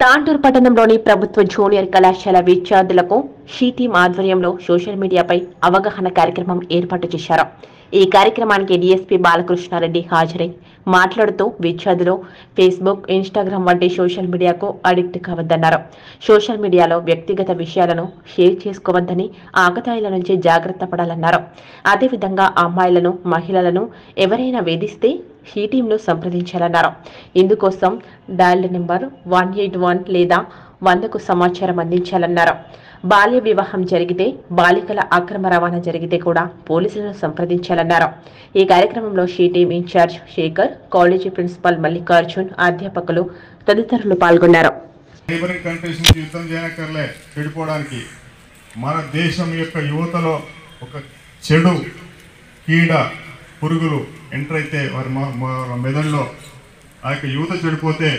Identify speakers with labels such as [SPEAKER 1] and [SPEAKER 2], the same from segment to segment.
[SPEAKER 1] తాండూరు పట్టణంలోని ప్రభుత్వ జూనియర్ కళాశాల విద్యార్థులకు షీటీం ఆధ్వర్యంలో సోషల్ మీడియాపై అవగాహన కార్యక్రమం ఏర్పాటు చేశారు. ఈ కార్యక్రమానికి డీఎస్పీ బాలకృష్ణారెడ్డి హాజరై మాట్లాడుతూ విద్యార్థులు ఫేస్బుక్, ఇన్స్టాగ్రామ్ వంటి సోషల్ మీడియాకు అడిక్ట్ కావద్దన్నారు. సోషల్ మీడియాలో వ్యక్తిగత విషయాలను షేర్ చేసుకోవద్దని, ఆకతాయిల నుంచి జాగ్రత్త పడాలన్నారు. అదేవిధంగా అమ్మాయిలను, మహిళలను ఎవరైనా వేధిస్తే షీటీంను సంప్రదించాలన్నారు. ఇందుకోసం డయల్ నెంబర్ 181 లేదా 100కు సమాచారం అందించాలన్నారు. బాల్య వివాహం జరిగితే, బాలికల అక్రమ రవాణా జరిగితే కూడా పోలీసులను సంప్రదించాలన్నారు. ఈ కార్యక్రమంలో she team in charge Shekhar, college principal Mallikarjun, అధ్యాపకులు తదితరులు పాల్గొన్నారు.
[SPEAKER 2] మన దేశం యొక్క యువతలో ఒక చెడు కీడ పురుగులు ఎంటర్ అయితే వారి మెదడులో ఆ యొక్క యువత చెడిపోతే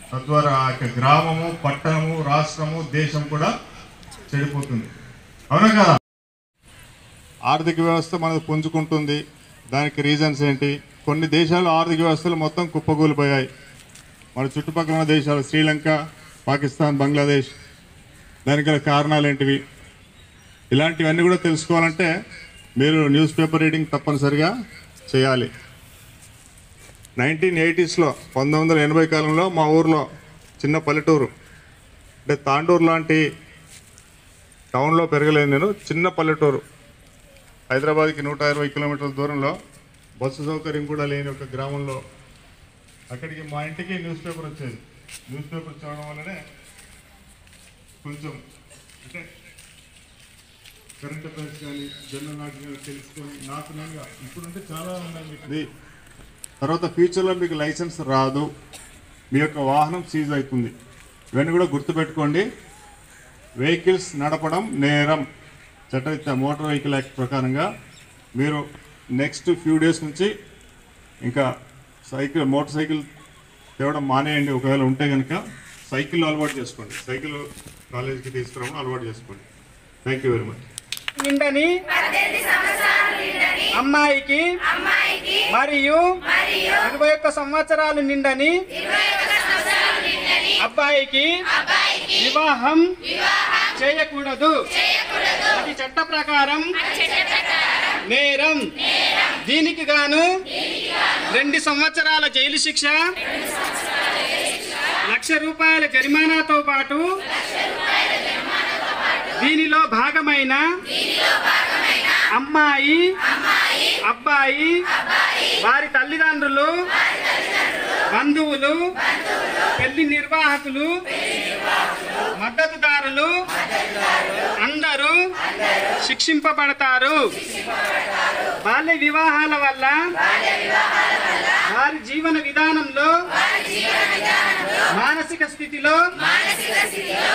[SPEAKER 2] తద్వారా ఆ యొక్క గ్రామము, పట్టణము, రాష్ట్రము, దేశం కూడా చెడిపోతుంది. అవునా కదా? ఆర్థిక వ్యవస్థ మనది పుంజుకుంటుంది. దానికి రీజన్స్ ఏంటి? కొన్ని దేశాలు ఆర్థిక వ్యవస్థలు మొత్తం కుప్పకూలిపోయాయి. మన చుట్టుపక్కల ఉన్న దేశాలు శ్రీలంక, పాకిస్తాన్, బంగ్లాదేశ్. దానికి గల కారణాలు ఏంటివి? ఇలాంటివన్నీ కూడా తెలుసుకోవాలంటే మీరు న్యూస్ పేపర్ రీడింగ్ తప్పనిసరిగా చేయాలి. 1980స్లో 1980 కాలంలో మా ఊర్లో చిన్న పల్లెటూరు, అంటే తాండూరు లాంటి టౌన్లో పెరగలేదు నేను. చిన్న పల్లెటూరు, హైదరాబాద్కి 120 కిలోమీటర్ల దూరంలో, బస్సు సౌకర్యం కూడా లేని ఒక గ్రామంలో అక్కడికి మా ఇంటికి న్యూస్ పేపర్ వచ్చేది. న్యూస్ పేపర్ చదవడం వల్లనే కొంచెం అంటే కరెంట్ అఫైర్స్ కానీ, జనరల్ నాలెడ్జ్ కానీ తెలుసుకొని నాకు నేనుగా ఇప్పుడుంటే చాలా ఉన్నాయి. తర్వాత ఫ్యూచర్లో మీకు లైసెన్స్ రాదు, మీ యొక్క వాహనం సీజ్ అవుతుంది. ఇవన్నీ కూడా గుర్తుపెట్టుకోండి. వెహికల్స్ నడపడం నేరం, చట్టరీత్యా మోటార్ వెహికల్ యాక్ట్ ప్రకారంగా మీరు నెక్స్ట్ ఫ్యూ డేస్ నుంచి ఇంకా మోటార్ సైకిల్ తేవడం మానేయండి. ఒకవేళ ఉంటే కనుక సైకిల్ అలవాటు చేసుకోండి. సైకిల్ కాలేజీకి తీసుకురావడం అలవాటు చేసుకోండి. Thank you very much.
[SPEAKER 3] నిండని అమ్మాయికి మరియు 21 సంవత్సరాలు నిండని అబ్బాయికి వివాహం చేయకూడదు. అది చట్ట ప్రకారం నేరం. దీనికి గాను 2 సంవత్సరాల జైలు శిక్ష, ₹1,00,000 జరిమానాతో పాటు దీనిలో భాగమైన అమ్మాయి, అబ్బాయి, వారి తల్లిదండ్రులు, బంధువులు, పెళ్లి నిర్వాహకులు, మద్దతుదారులు అందరూ శిక్షింపబడతారు. బాల్య వివాహాల వల్ల వారి జీవన విధానంలో, మానసిక స్థితిలో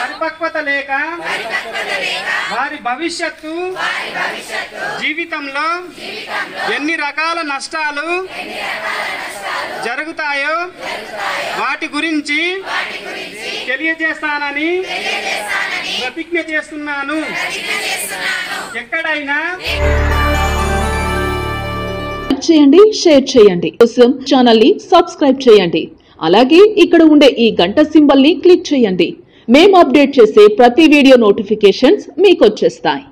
[SPEAKER 3] పరిపక్వత లేక వారి భవిష్యత్తు జీవితంలో ఎన్ని రకాల నష్టాలు జరుగుతాయో వాటి గురించి తెలియజేస్తానని ప్రతిజ్ఞ చేస్తున్నాను. ఎక్కడైనా
[SPEAKER 4] చేయండి, షేర్ చేయండి. కోసం ఛానల్ ని సబ్స్క్రైబ్ చేయండి. అలాగే ఇక్కడ ఉండే ఈ గంట సింబల్ ని క్లిక్ చేయండి. మేము అప్డేట్ చేసే ప్రతి వీడియో నోటిఫికేషన్స్ మీకు వచ్చేస్తాయి.